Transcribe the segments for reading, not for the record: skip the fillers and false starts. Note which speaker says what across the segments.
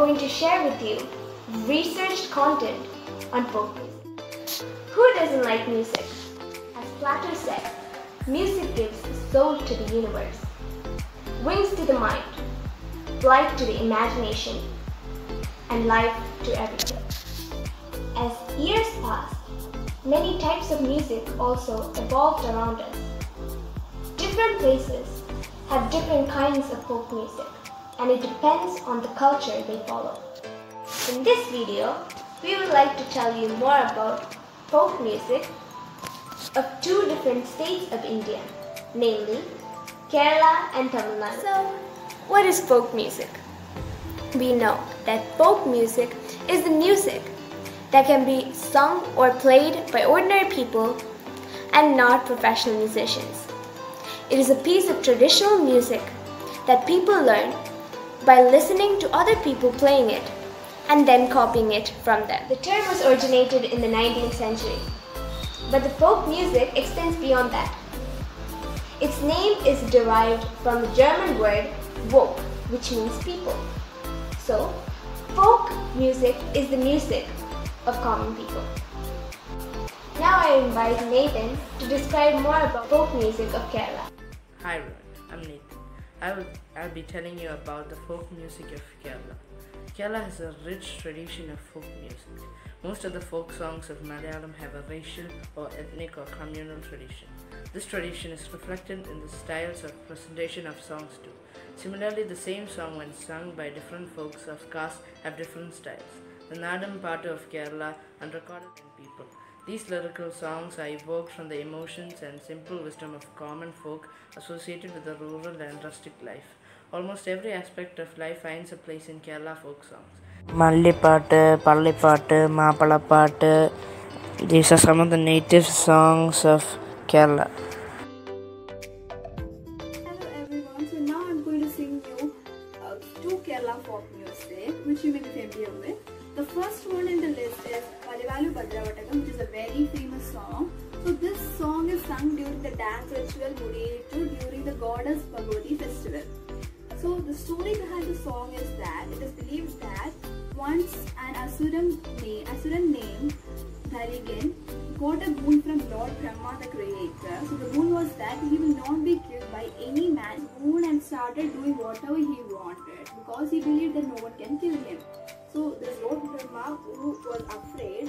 Speaker 1: going to share with you researched content on folk music. Who doesn't like music? As Plato said, music gives soul to the universe, wings to the mind, life to the imagination, and life to everything. As years passed, many types of music also evolved around us. Different places have different kinds of folk music, and it depends on the culture they follow. In this video, we would like to tell you more about folk music of two different states of India, namely Kerala and Tamil Nadu. So, what is folk music? We know that folk music is the music that can be sung or played by ordinary people and not professional musicians. It is a piece of traditional music that people learn by listening to other people playing it and then copying it from them. The term was originated in the 19th century, but the folk music extends beyond that. Its name is derived from the German word Volk, which means people. So, folk music is the music of common people. Now I invite Nathan to describe more about folk music of Kerala.
Speaker 2: Hi everyone, I'm Nathan. I'll be telling you about the folk music of Kerala. Kerala has a rich tradition of folk music. Most of the folk songs of Malayalam have a racial or ethnic or communal tradition. This tradition is reflected in the styles of presentation of songs too. Similarly, the same song when sung by different folks of caste have different styles. The Nadu part of Kerala unrecorded in people. These lyrical songs are evoked from the emotions and simple wisdom of common folk associated with the rural and rustic life. Almost every aspect of life finds a place in Kerala folk songs. Mallipaattu, Pallipaattu, Maapalapaattu. These are some of the native songs of Kerala.
Speaker 3: Hello everyone, so now I'm going to sing you two Kerala folk music which you may be familiar with. The first one in the list is Valivalu Bhadravatakam, which is a very famous song. So this song is sung during the dance ritual Mudiyettu during the goddess Bhagavati festival. So the story behind the song is that it is believed that once an Asuran named Dharigan got a boon from Lord Brahma the creator. So the boon was that he will not be killed by any man. Boon and started doing whatever he wanted because he believed that no one can kill him. So this Lord Brahma, who was afraid,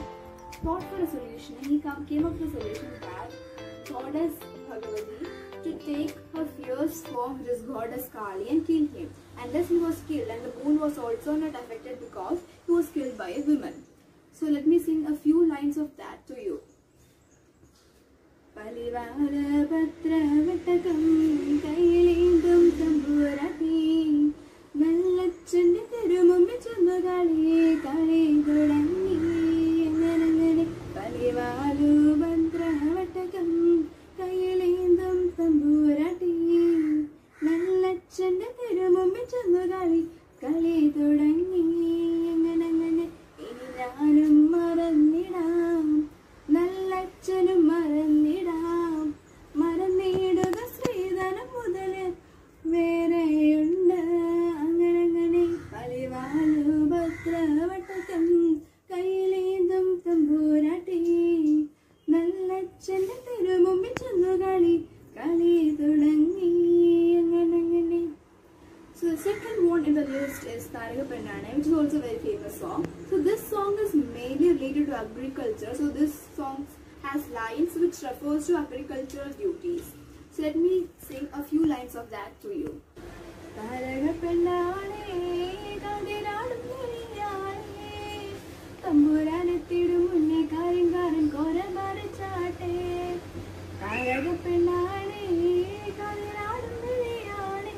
Speaker 3: thought for a solution, and he came up with a solution that goddess Bhagavati to take her fierce form, which is goddess Kali, and kill him. And thus he was killed, and the boon was also not affected because he was killed by a woman. So let me sing a few lines of that to you. Palivala patra vatakam kailindum tamburati nallachandi thirumumbi chandagali kali thodangi nganangane palivalu patra vatakam kailindum tamburati nallachandi thirumumbi chandagali kali thodangi nganangane ഞാനും മറന്നിടാം നല്ലച്ഛനും മറന്നിടാം മറന്നിടുക ശ്രീധനം മുതല് വേറെയുണ്ട് അങ്ങനെ പലിവാലു ഭദ്രവട്ടകം കയ്യിലേന്തും തമ്പൂരാട്ടി നല്ലച്ഛന്റെ തിരുമുമ്പിൽ ചെന്നുകളി കളി തുടങ്ങി അങ്ങനെ. So the second one in the list is Taraga Pennane, which is also a very famous song. So this song is mainly related to agriculture. So this song has lines which refers to agricultural duties. So let me sing a few lines of that to you. Taraga Pennane, Kadiradu Niriyane, Tamburanettidu munne karingaran kora marichate. Taraga Pennane, Kadiradu Niriyane,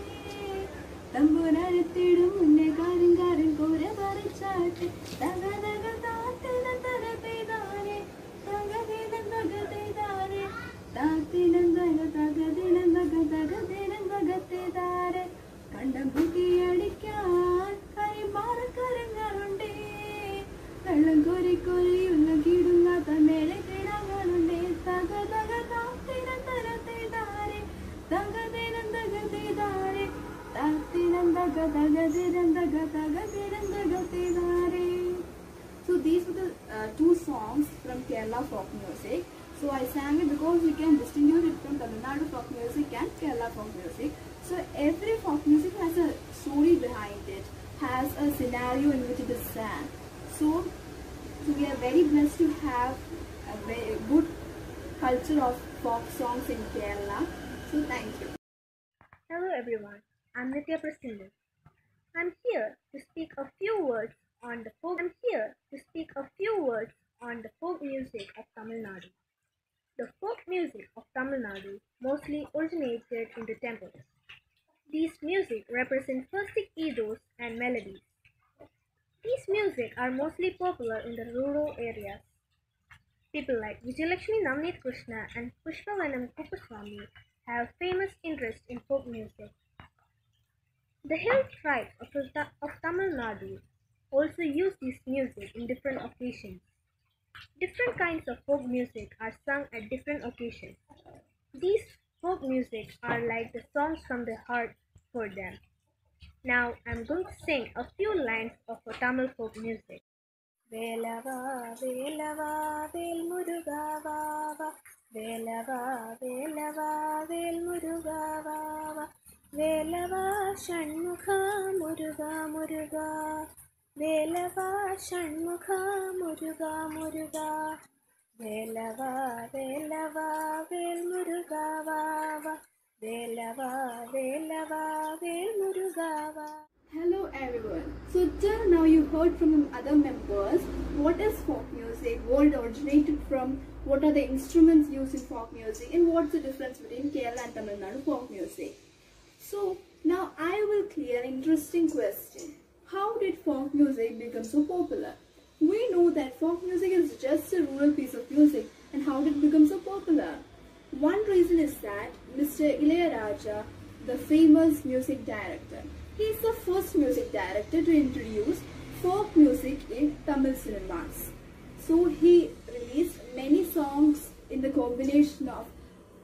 Speaker 3: Tamburanettidu munne karingaran kora marichate. Daga daga taatina taratidare, dagadina dagadidare, taatina dagadina dagadina dagadidare. Kandam bukki adikkan karimara karangalundi, vellam kori kori ullagidunga tamele kidangalundi. Daga daga taatina taratidare, dagadina dagadidare, taatina dagadina dagadina dagadina. Kerala folk music. So I sang it because we can distinguish it from Tamil Nadu folk music and Kerala folk music. So every folk music has a story behind it, has a scenario in which it is sang. So we are very blessed to have a very good culture of folk songs in Kerala. So thank you.
Speaker 1: Hello everyone, I'm Nitya Prasannan. I'm here to speak a few words on the folk music of Tamil Nadu. The folk music of Tamil Nadu mostly originated in the temples. These music represent rustic ethos and melodies. These music are mostly popular in the rural areas. People like Vijayalakshmi Navneet Krishna and Pushpavanam Kuppaswamy have famous interest in folk music. The hill tribes of Tamil Nadu also use this music in different occasions. Different kinds of folk music are sung at different occasions. These folk music are like the songs from the heart for them. Now I'm going to sing a few lines of a Tamil folk music. Velava, Velava, Vel Muruga Vava. Velava, Velava, Vel Muruga Vava. Velava, Shanmukha Muruga Muruga. Velava, Shanmukha Muruga Muruga. Velava, Velava, Vel Muruga Vava. Velava, Velava, Vel Muruga Vava.
Speaker 3: Hello everyone. So till now you heard from the other members what is folk music, what it originated from, what are the instruments used in folk music, and what's the difference between Kerala and Tamil Nadu folk music. So now I will clear an interesting question. How did folk music become so popular? We know that folk music is just a rural piece of music, and how did it become so popular? One reason is that Mr. Ilayaraja, the famous music director, he is the first music director to introduce folk music in Tamil cinemas. So he released many songs in the combination of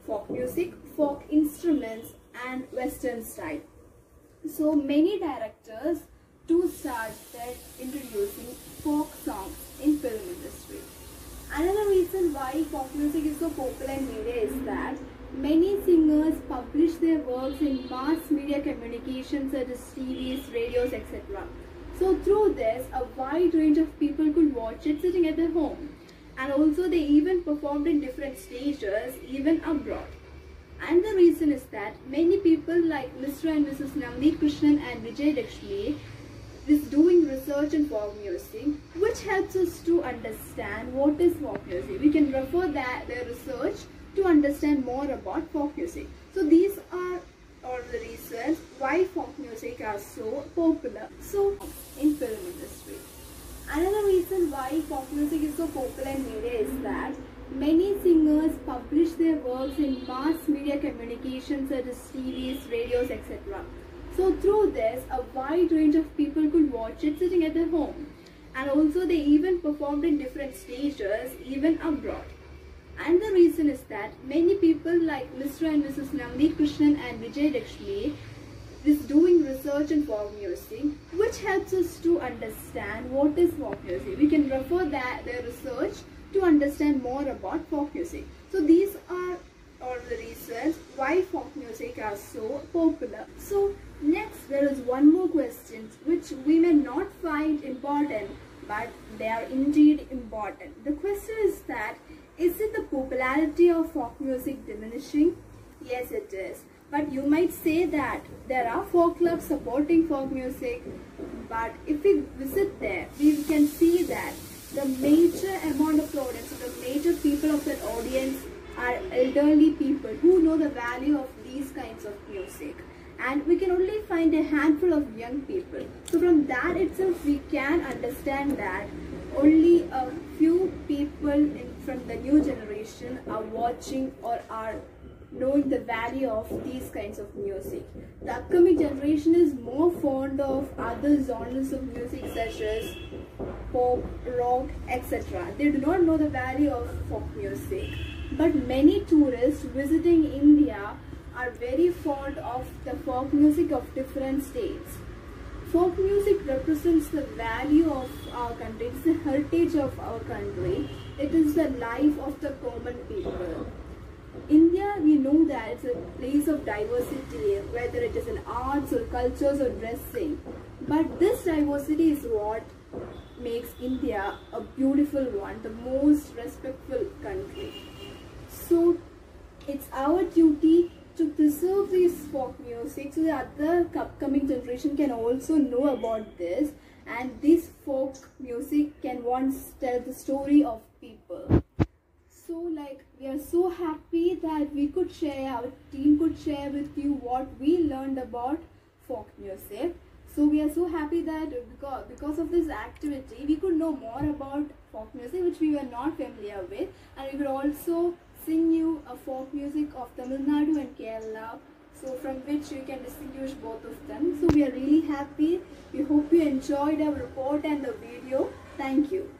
Speaker 3: folk music, folk instruments and western style. So many directors too started introducing folk songs in film industry. Another reason why folk music is so popular in media is that many singers publish their works in mass media communications such as TVs, radios, etc. So through this, a wide range of people could watch it sitting at their home. And also they even performed in different stages, even abroad. And the reason is that many people like Mr. and Mrs. Navneet Krishnan and Vijay Lakshmi is doing research in folk music, which helps us to understand what is folk music. We can refer their research to understand more about folk music. So these are all the reasons why folk music are so popular. So in film industry. Another reason why folk music is so popular in media is that many singers publish their works in mass media communications such as TVs, radios, etc. So through this, a wide range of people could watch it sitting at their home. And also they even performed in different stages, even abroad. And the reason is that many people like Mr. and Mrs. Navneet Krishnan and Vijay Lakshmi is doing research in folk music, which helps us to understand what is folk music. We can refer their research to understand more about folk music. So these are all the reasons why folk music are so popular. So next there is one more question which we may not find important, but they are indeed important. The question is that, is it the popularity of folk music diminishing? Yes, it is. But you might say that there are folk clubs supporting folk music, but if we visit there, we can see that the major amount of the audience, the major people of that audience are elderly people who know the value of these kinds of music. And we can only find a handful of young people. So from that itself, we can understand that only a few people from the new generation are watching or are knowing the value of these kinds of music. The upcoming generation is more fond of other genres of music such as pop, rock, etc. They do not know the value of folk music. But many tourists visiting India are very fond of the folk music of different states. Folk music represents the value of our country. It's the heritage of our country. It is the life of the common people. India, we know that it's a place of diversity, whether it is in arts or cultures or dressing. But this diversity is what makes India a beautiful one, the most respectful country. So it's our duty to preserve this folk music so the other upcoming generation can also know about this, and this folk music can once tell the story of people. So we are so happy that we could share, our team could share with you what we learned about folk music. So we are so happy that because of this activity we could know more about folk music which we were not familiar with, and we could also sing you a folk music of Tamil Nadu and Kerala, so from which you can distinguish both of them. So we are really happy. We hope you enjoyed our report and the video. Thank you.